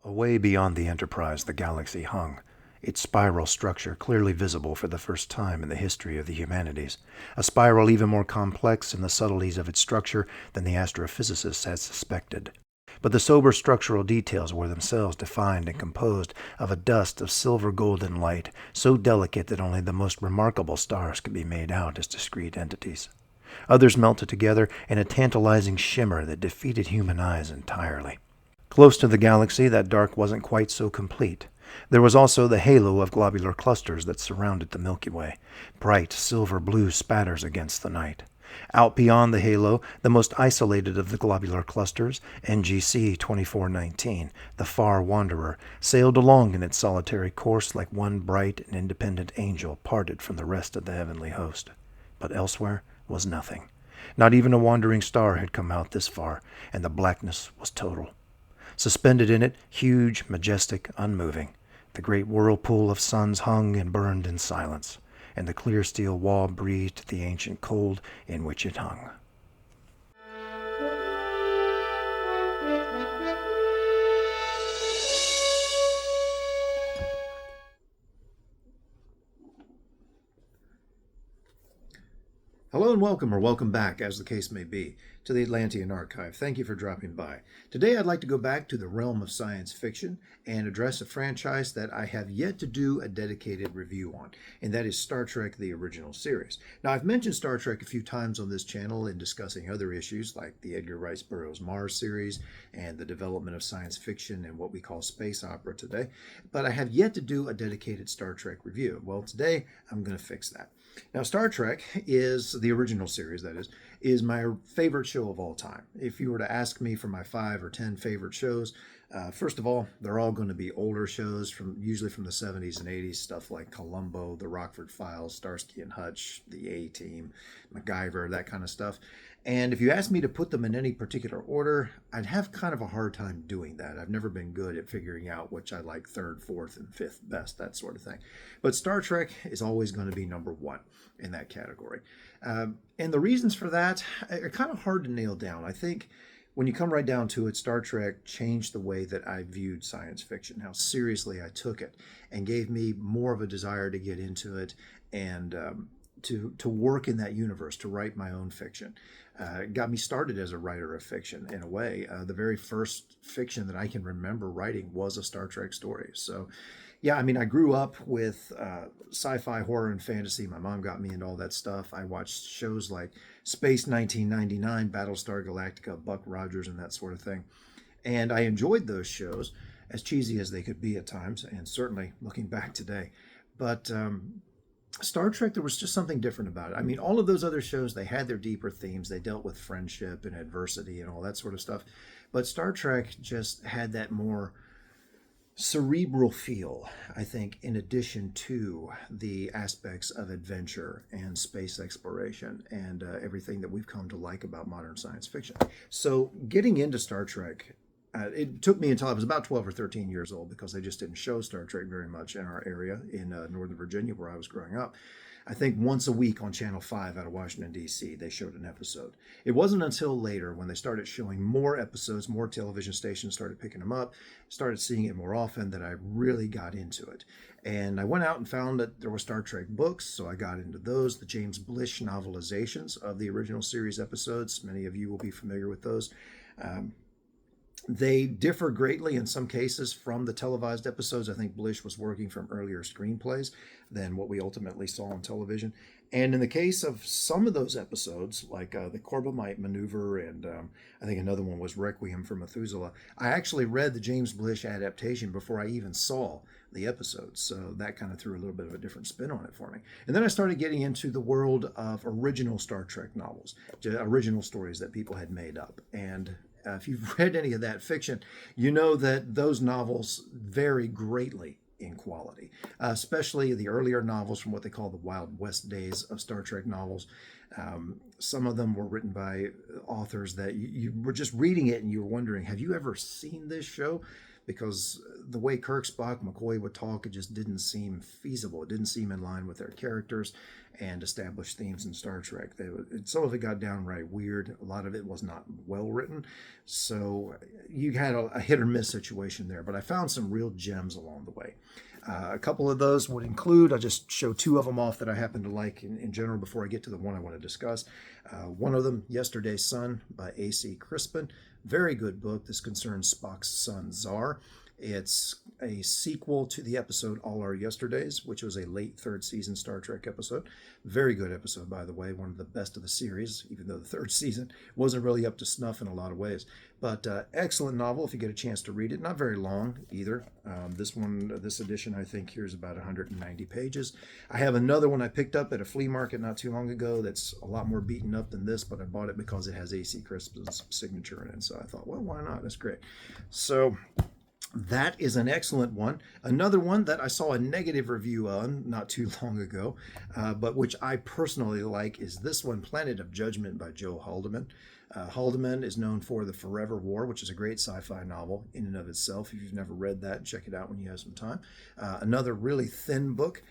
Away beyond the Enterprise, the galaxy hung, its spiral structure clearly visible for the first time in the history of the humanities, a spiral even more complex in the subtleties of its structure than the astrophysicists had suspected. But the sober structural details were themselves defined and composed of a dust of silver-golden light, so delicate that only the most remarkable stars could be made out as discrete entities. Others melted together in a tantalizing shimmer that defeated human eyes entirely. Close to the galaxy, that dark wasn't quite so complete. There was also the halo of globular clusters that surrounded the Milky Way, bright silver-blue spatters against the night. Out beyond the halo, the most isolated of the globular clusters, NGC 2419, the Far Wanderer, sailed along in its solitary course like one bright and independent angel parted from the rest of the heavenly host. But elsewhere was nothing. Not even a wandering star had come out this far, and the blackness was total. Suspended in it, huge, majestic, unmoving, the great whirlpool of suns hung and burned in silence, and the clear steel wall breathed the ancient cold in which it hung. Hello and welcome, or welcome back, as the case may be, to the Atlantean Archive. Thank you for dropping by. Today I'd like to go back to the realm of science fiction and address a franchise that I have yet to do a dedicated review on, and that is Star Trek, the original series. Now, I've mentioned Star Trek a few times on this channel in discussing other issues like the Edgar Rice Burroughs Mars series and the development of science fiction and what we call space opera today, but I have yet to do a dedicated Star Trek review. Well, today I'm going to fix that. Now, Star Trek is the original series, that is my favorite show of all time. If you were to ask me for my 5 or 10 favorite shows, first of all, they're all going to be older shows, usually from the 70s and 80s, stuff like Columbo, The Rockford Files, Starsky and Hutch, The A-Team, MacGyver, that kind of stuff. And if you asked me to put them in any particular order, I'd have kind of a hard time doing that. I've never been good at figuring out which I like third, fourth, and fifth best, that sort of thing. But Star Trek is always going to be number one in that category. And the reasons for that are kind of hard to nail down. I think when you come right down to it, Star Trek changed the way that I viewed science fiction, how seriously I took it, and gave me more of a desire to get into it and to work in that universe, to write my own fiction. It got me started as a writer of fiction in a way. The very first fiction that I can remember writing was a Star Trek story. So, yeah, I mean, I grew up with sci-fi, horror, and fantasy. My mom got me into all that stuff. I watched shows like Space 1999, Battlestar Galactica, Buck Rogers, and that sort of thing. And I enjoyed those shows, as cheesy as they could be at times, and certainly looking back today. But Star Trek, there was just something different about it. I mean, all of those other shows, they had their deeper themes. They dealt with friendship and adversity and all that sort of stuff. But Star Trek just had that more cerebral feel, I think, in addition to the aspects of adventure and space exploration and everything that we've come to like about modern science fiction. So getting into Star Trek, it took me until I was about 12 or 13 years old because they just didn't show Star Trek very much in our area in Northern Virginia where I was growing up. I think once a week on Channel 5 out of Washington, D.C., they showed an episode. It wasn't until later when they started showing more episodes, more television stations started picking them up, started seeing it more often, that I really got into it. And I went out and found that there were Star Trek books, so I got into those, the James Blish novelizations of the original series episodes. Many of you will be familiar with those. They differ greatly in some cases from the televised episodes. I think Blish was working from earlier screenplays than what we ultimately saw on television. And in the case of some of those episodes, like the Corbomite Maneuver, and I think another one was Requiem for Methuselah, I actually read the James Blish adaptation before I even saw the episodes. So that kind of threw a little bit of a different spin on it for me. And then I started getting into the world of original Star Trek novels, original stories that people had made up. And if you've read any of that fiction, you know that those novels vary greatly in quality, especially the earlier novels from what they call the Wild West days of Star Trek novels. Some of them were written by authors that you were just reading it and you were wondering, have you ever seen this show? because the way Kirk, Spock, McCoy would talk, it just didn't seem feasible. It didn't seem in line with their characters and established themes in Star Trek. Some of it got downright weird. A lot of it was not well written. So you had a hit or miss situation there, but I found some real gems along the way. A couple of those would include, I'll just show two of them off that I happen to like in general before I get to the one I want to discuss. One of them, Yesterday's Son by A.C. Crispin. Very good book. This concerns Spock's son, Czar. It's a sequel to the episode All Our Yesterdays, which was a late third season Star Trek episode. Very good episode, by the way, one of the best of the series, even though the third season wasn't really up to snuff in a lot of ways. But excellent novel if you get a chance to read it. Not very long either. This edition, I think, here is about 190 pages. I have another one I picked up at a flea market not too long ago that's a lot more beaten up than this, but I bought it because it has A.C. Crispin's signature in it. So I thought, well, why not? That's great. So that is an excellent one. Another one that I saw a negative review on not too long ago, but which I personally like, is this one, Planet of Judgment by Joe Haldeman. Haldeman is known for The Forever War, which is a great sci-fi novel in and of itself. If you've never read that, check it out when you have some time. Another really thin book.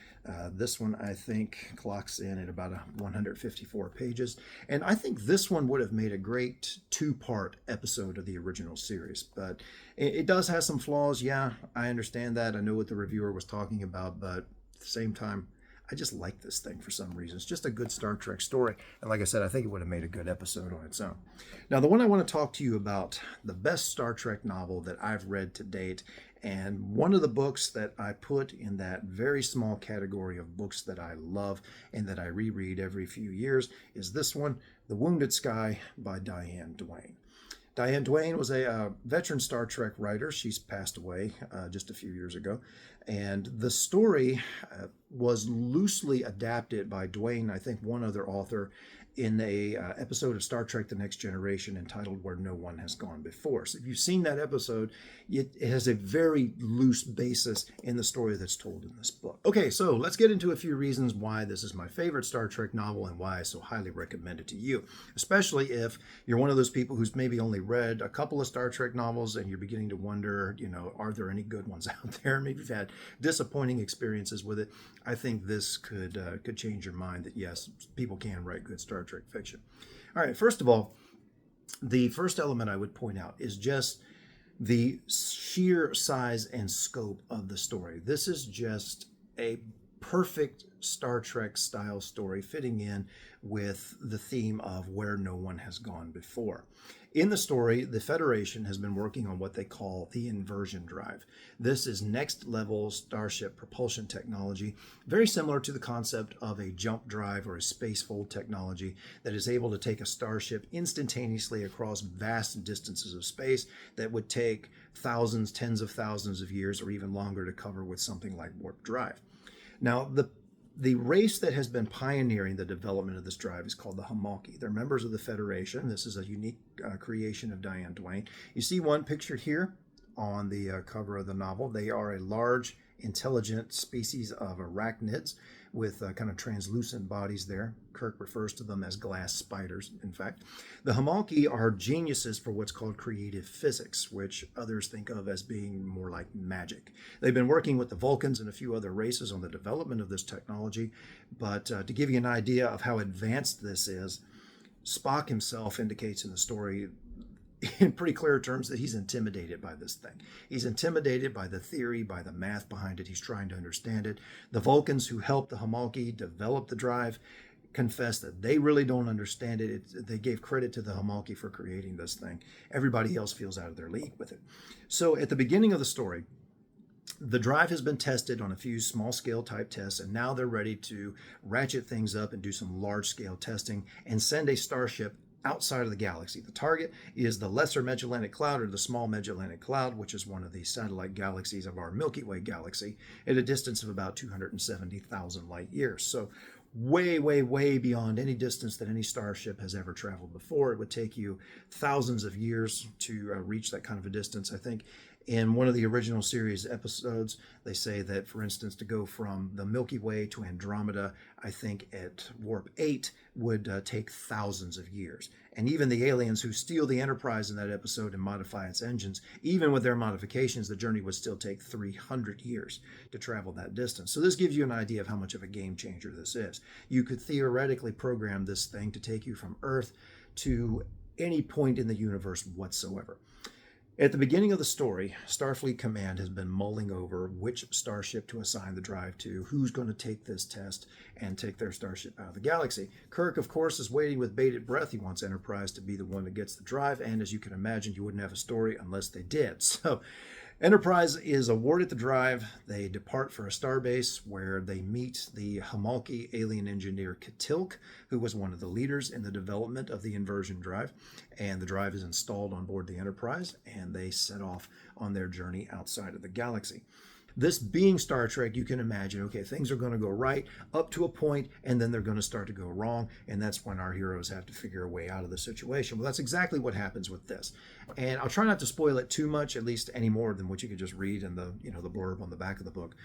This one, I think, clocks in at about 154 pages. And I think this one would have made a great two-part episode of the original series. But it does have some flaws. Yeah, I understand that. I know what the reviewer was talking about. But at the same time, I just like this thing for some reason. It's just a good Star Trek story. And like I said, I think it would have made a good episode on its own. Now, the one I want to talk to you about, the best Star Trek novel that I've read to date, and one of the books that I put in that very small category of books that I love and that I reread every few years, is this one, The Wounded Sky by Diane Duane. Diane Duane was a veteran Star Trek writer. She's passed away just a few years ago. And the story was loosely adapted by Duane, I think one other author, in a episode of Star Trek The Next Generation entitled Where No One Has Gone Before. So if you've seen that episode, it has a very loose basis in the story that's told in this book. Okay, so let's get into a few reasons why this is my favorite Star Trek novel and why I so highly recommend it to you, especially if you're one of those people who's maybe only read a couple of Star Trek novels and you're beginning to wonder, are there any good ones out there? Maybe you've had disappointing experiences with it. I think this could change your mind that yes, people can write good Star Trek fiction. All right, first of all, the first element I would point out is just the sheer size and scope of the story. This is just a perfect Star Trek style story fitting in with the theme of where no one has gone before. In the story, the Federation has been working on what they call the Inversion Drive. This is next level starship propulsion technology, very similar to the concept of a jump drive or a spacefold technology that is able to take a starship instantaneously across vast distances of space that would take thousands, tens of thousands of years or even longer to cover with something like warp drive. Now, the race that has been pioneering the development of this drive is called the Hamalki. They're members of the Federation. This is a unique creation of Diane Duane. You see one picture here on the cover of the novel. They are a large, intelligent species of arachnids with kind of translucent bodies there. Kirk refers to them as glass spiders, in fact. The Hamalki are geniuses for what's called creative physics, which others think of as being more like magic. They've been working with the Vulcans and a few other races on the development of this technology, but to give you an idea of how advanced this is, Spock himself indicates in the story in pretty clear terms that he's intimidated by this thing. He's intimidated by the theory, by the math behind it. He's trying to understand it. The Vulcans who helped the Hamalki develop the drive confess that they really don't understand it. They gave credit to the Hamalki for creating this thing. Everybody else feels out of their league with it. So at the beginning of the story, the drive has been tested on a few small-scale type tests, and now they're ready to ratchet things up and do some large-scale testing and send a starship outside of the galaxy. The target is the Lesser Magellanic Cloud, or the Small Magellanic Cloud, which is one of the satellite galaxies of our Milky Way galaxy at a distance of about 270,000 light years. So way, way, way beyond any distance that any starship has ever traveled before. It would take you thousands of years to reach that kind of a distance. I think In one of the original series episodes, they say that, for instance, to go from the Milky Way to Andromeda, I think at warp 8 would take thousands of years. And even the aliens who steal the Enterprise in that episode and modify its engines, even with their modifications, the journey would still take 300 years to travel that distance. So this gives you an idea of how much of a game changer this is. You could theoretically program this thing to take you from Earth to any point in the universe whatsoever. At the beginning of the story, Starfleet Command has been mulling over which starship to assign the drive to, who's going to take this test and take their starship out of the galaxy. Kirk, of course, is waiting with bated breath. He wants Enterprise to be the one that gets the drive, and as you can imagine, you wouldn't have a story unless they did. So Enterprise is awarded the drive. They depart for a starbase where they meet the Hamalki alien engineer K'tilk, who was one of the leaders in the development of the Inversion Drive. And the drive is installed on board the Enterprise, and they set off on their journey outside of the galaxy. This being Star Trek, you can imagine, okay, things are going to go right up to a point, and then they're going to start to go wrong, and that's when our heroes have to figure a way out of the situation. Well, that's exactly what happens with this. And I'll try not to spoil it too much, at least any more than what you could just read in the blurb on the back of the book.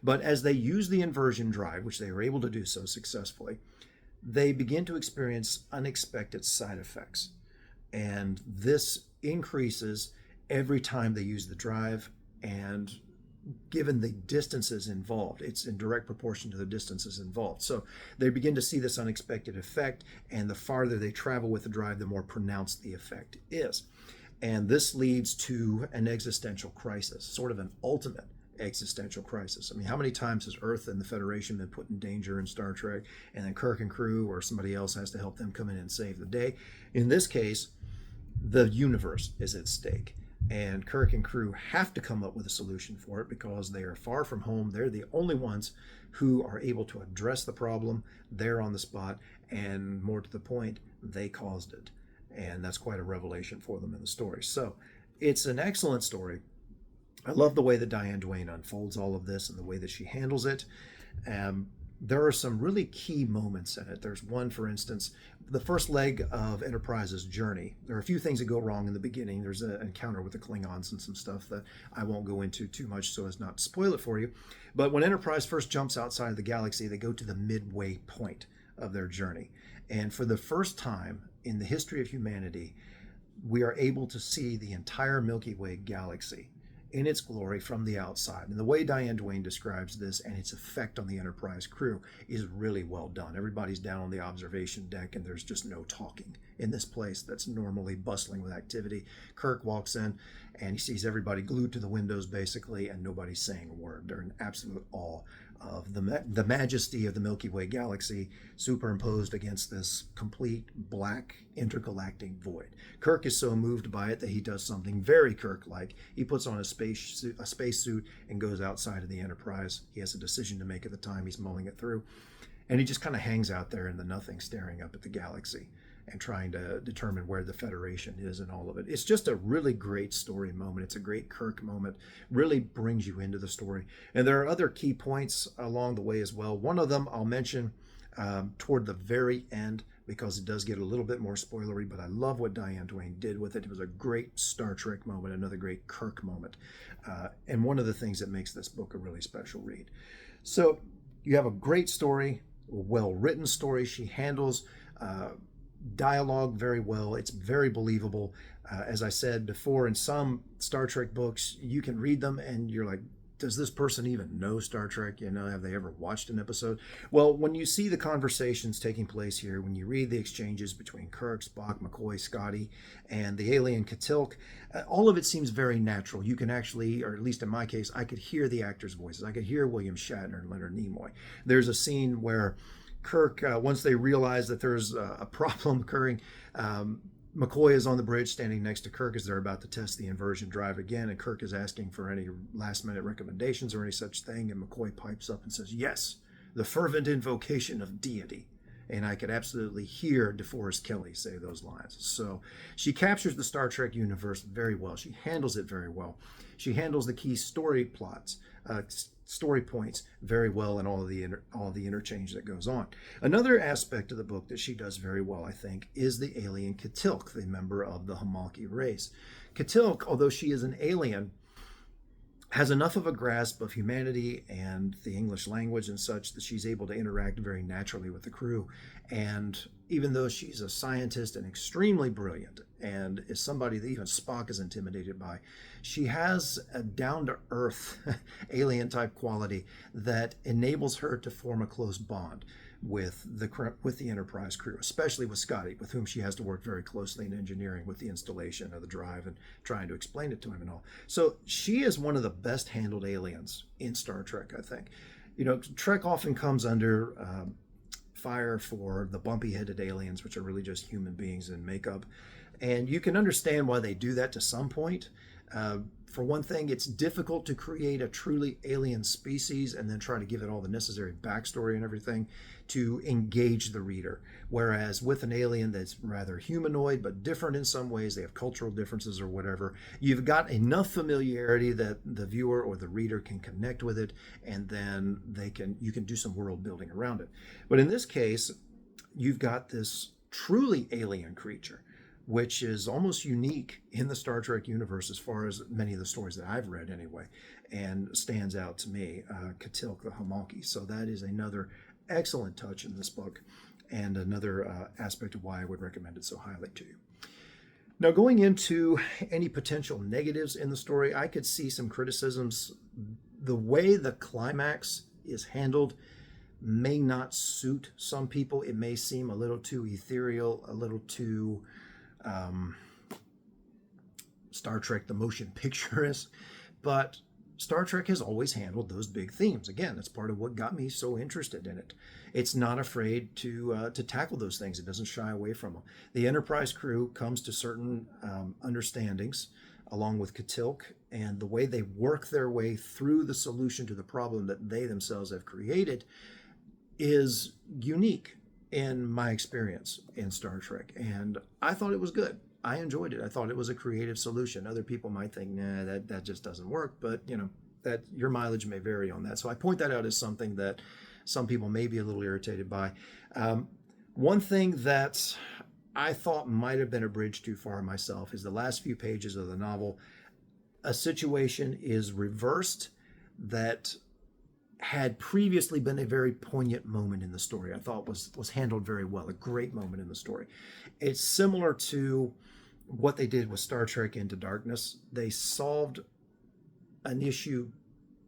But as they use the Inversion Drive, which they were able to do so successfully, they begin to experience unexpected side effects. And this increases every time they use the drive, and given the distances involved, it's in direct proportion to the distances involved. So they begin to see this unexpected effect, and the farther they travel with the drive, the more pronounced the effect is. And this leads to an existential crisis, sort of an ultimate existential crisis. I mean, how many times has Earth and the Federation been put in danger in Star Trek, and then Kirk and crew or somebody else has to help them come in and save the day? In this case, the universe is at stake. And Kirk and crew have to come up with a solution for it because they are far from home. They're the only ones who are able to address the problem. They're on the spot, and more to the point, they caused it. And that's quite a revelation for them in the story. So it's an excellent story. I love the way that Diane Duane unfolds all of this and the way that she handles it. There are some really key moments in it. There's one, for instance, the first leg of Enterprise's journey. There are a few things that go wrong in the beginning. There's an encounter with the Klingons and some stuff that I won't go into too much so as not to spoil it for you. But when Enterprise first jumps outside of the galaxy, they go to the midway point of their journey. And for the first time in the history of humanity, we are able to see the entire Milky Way galaxy in its glory from the outside. And the way Diane Duane describes this and its effect on the Enterprise crew is really well done. Everybody's down on the observation deck, and there's just no talking in this place that's normally bustling with activity. Kirk walks in, and he sees everybody glued to the windows, basically, and nobody's saying a word. They're in absolute awe of the majesty of the Milky Way galaxy superimposed against this complete black intergalactic void. Kirk is so moved by it that he does something very Kirk-like. He puts on a spacesuit and goes outside of the Enterprise. He has a decision to make at the time. He's mulling it through. And he just kind of hangs out there in the nothing, staring up at the galaxy and trying to determine where the Federation is and all of it. It's just a really great story moment. It's a great Kirk moment. Really brings you into the story. And there are other key points along the way as well. One of them I'll mention toward the very end because it does get a little bit more spoilery, but I love what Diane Duane did with it. It was a great Star Trek moment, another great Kirk moment, and one of the things that makes this book a really special read. So you have a great story, a well-written story. She handles dialogue very well. It's very believable. As I said before, in some Star Trek books, you can read them and you're like, does this person even know Star Trek? You know, have they ever watched an episode? Well, when you see the conversations taking place here, when you read the exchanges between Kirk, Spock, McCoy, Scotty, and the alien K'tilk, all of it seems very natural. You can actually, or at least in my case, I could hear the actors' voices. I could hear William Shatner and Leonard Nimoy. There's a scene where Kirk, once they realize that there's a problem occurring, McCoy is on the bridge standing next to Kirk as they're about to test the Inversion Drive again, and Kirk is asking for any last-minute recommendations or any such thing, and McCoy pipes up and says, yes, the fervent invocation of deity. And I could absolutely hear DeForest Kelley say those lines. So she captures the Star Trek universe very well. She handles it very well. She handles the key story plots, story points very well, and all of the interchange that goes on. Another aspect of the book that she does very well, I think, is the alien K'tilk, the member of the Hamalki race. K'tilk, although she is an alien, has enough of a grasp of humanity and the English language and such that she's able to interact very naturally with the crew. And even though she's a scientist and extremely brilliant and is somebody that even Spock is intimidated by, she has a down-to-earth alien type quality that enables her to form a close bond with the Enterprise crew, especially with Scotty, with whom she has to work very closely in engineering with the installation of the drive and trying to explain it to him and all. So she is one of the best handled aliens in Star Trek, I think. You know, Trek often comes under fire for the bumpy-headed aliens, which are really just human beings in makeup. And you can understand why they do that to some point. For one thing, it's difficult to create a truly alien species and then try to give it all the necessary backstory and everything to engage the reader. Whereas with an alien that's rather humanoid but different in some ways, they have cultural differences or whatever, you've got enough familiarity that the viewer or the reader can connect with it, and then you can do some world building around it. But in this case, you've got this truly alien creature, which is almost unique in the Star Trek universe as far as many of the stories that I've read anyway, and stands out to me, Katilk the Hamalki. So that is another excellent touch in this book, and another aspect of why I would recommend it so highly to you. Now, going into any potential negatives in the story, I could see some criticisms. The way the climax is handled may not suit some people. It may seem a little too ethereal, a little too Star Trek the motion picture-esque, but Star Trek has always handled those big themes. Again, that's part of what got me so interested in it. It's not afraid to tackle those things. It doesn't shy away from them. The Enterprise crew comes to certain understandings along with Katilk, and the way they work their way through the solution to the problem that they themselves have created is unique in my experience in Star Trek. And I thought it was good. I enjoyed it. I thought it was a creative solution. Other people might think, nah, that just doesn't work. But, you know, that your mileage may vary on that. So I point that out as something that some people may be a little irritated by. One thing that I thought might have been a bridge too far myself is the last few pages of the novel. A situation is reversed that had previously been a very poignant moment in the story. I thought was handled very well, a great moment in the story. It's similar to what they did with Star Trek Into Darkness. They solved an issue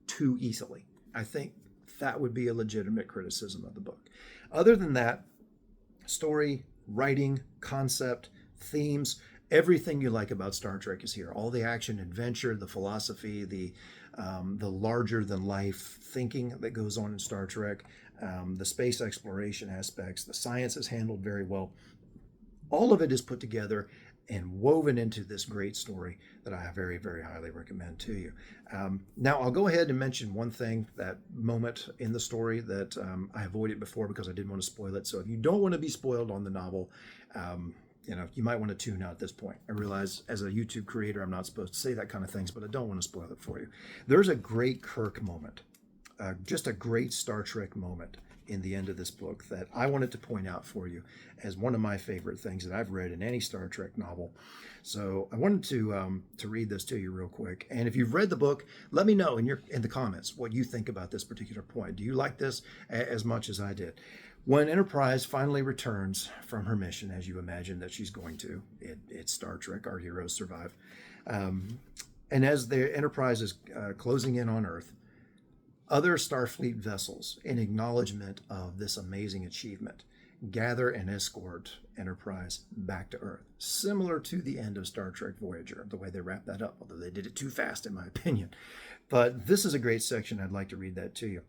too easily. I think that would be a legitimate criticism of the book. Other than that, story, writing, concept, themes, everything you like about Star Trek is here. All the action, adventure, the philosophy, the larger than life thinking that goes on in Star Trek, the space exploration aspects, the science is handled very well. All of it is put together and woven into this great story that I very, very highly recommend to you. Now, I'll go ahead and mention one thing, that moment in the story that I avoided before because I didn't want to spoil it. So if you don't want to be spoiled on the novel, you might want to tune out at this point. I realize as a YouTube creator, I'm not supposed to say that kind of things, but I don't want to spoil it for you. There's a great Kirk moment, just a great Star Trek moment in the end of this book that I wanted to point out for you as one of my favorite things that I've read in any Star Trek novel. So I wanted to read this to you real quick. And if you've read the book, let me know in the comments what you think about this particular point. Do you like this as much as I did? When Enterprise finally returns from her mission, as you imagine that she's going to, it's Star Trek, our heroes survive. And as the Enterprise is closing in on Earth, other Starfleet vessels, in acknowledgement of this amazing achievement, gather and escort Enterprise back to Earth, similar to the end of Star Trek Voyager, the way they wrapped that up, although they did it too fast, in my opinion. But this is a great section. I'd like to read that to you.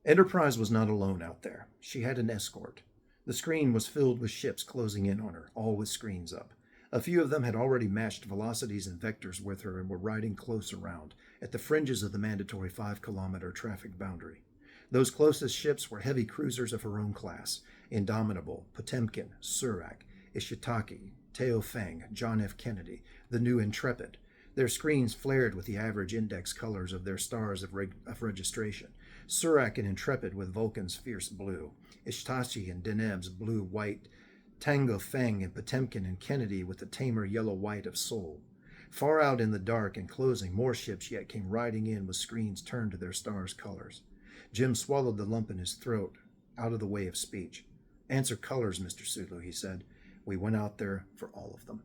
Enterprise was not alone out there. She had an escort. The screen was filled with ships closing in on her, all with screens up. A few of them had already matched velocities and vectors with her and were riding close around, at the fringes of the mandatory 5-kilometer traffic boundary. Those closest ships were heavy cruisers of her own class: Indomitable, Potemkin, Surak, Ishitaki, Teo Feng, John F. Kennedy, the new Intrepid. Their screens flared with the average index colors of their stars of registration. Surak and Intrepid with Vulcan's fierce blue, Ishitachi and Deneb's blue-white, Tango Feng and Potemkin and Kennedy with the tamer yellow-white of Sol. Far out in the dark and closing, more ships yet came riding in with screens turned to their stars' colors. Jim swallowed the lump in his throat, out of the way of speech. Answer colors, Mr. Sulu, he said. We went out there for all of them.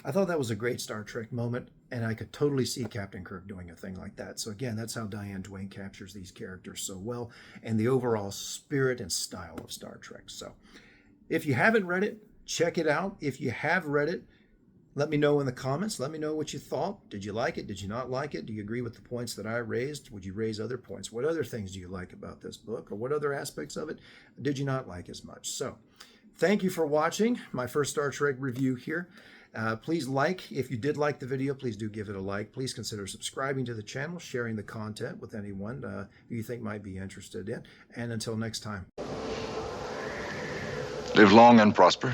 I thought that was a great Star Trek moment, and I could totally see Captain Kirk doing a thing like that. So again, that's how Diane Duane captures these characters so well, and the overall spirit and style of Star Trek. So if you haven't read it, check it out. If you have read it, let me know in the comments. Let me know what you thought. Did you like it? Did you not like it? Do you agree with the points that I raised? Would you raise other points? What other things do you like about this book? Or what other aspects of it did you not like as much? So thank you for watching my first Star Trek review here. Please like, if you did like the video, please do give it a like. Please consider subscribing to the channel, sharing the content with anyone who you think might be interested in. And until next time. Live long and prosper.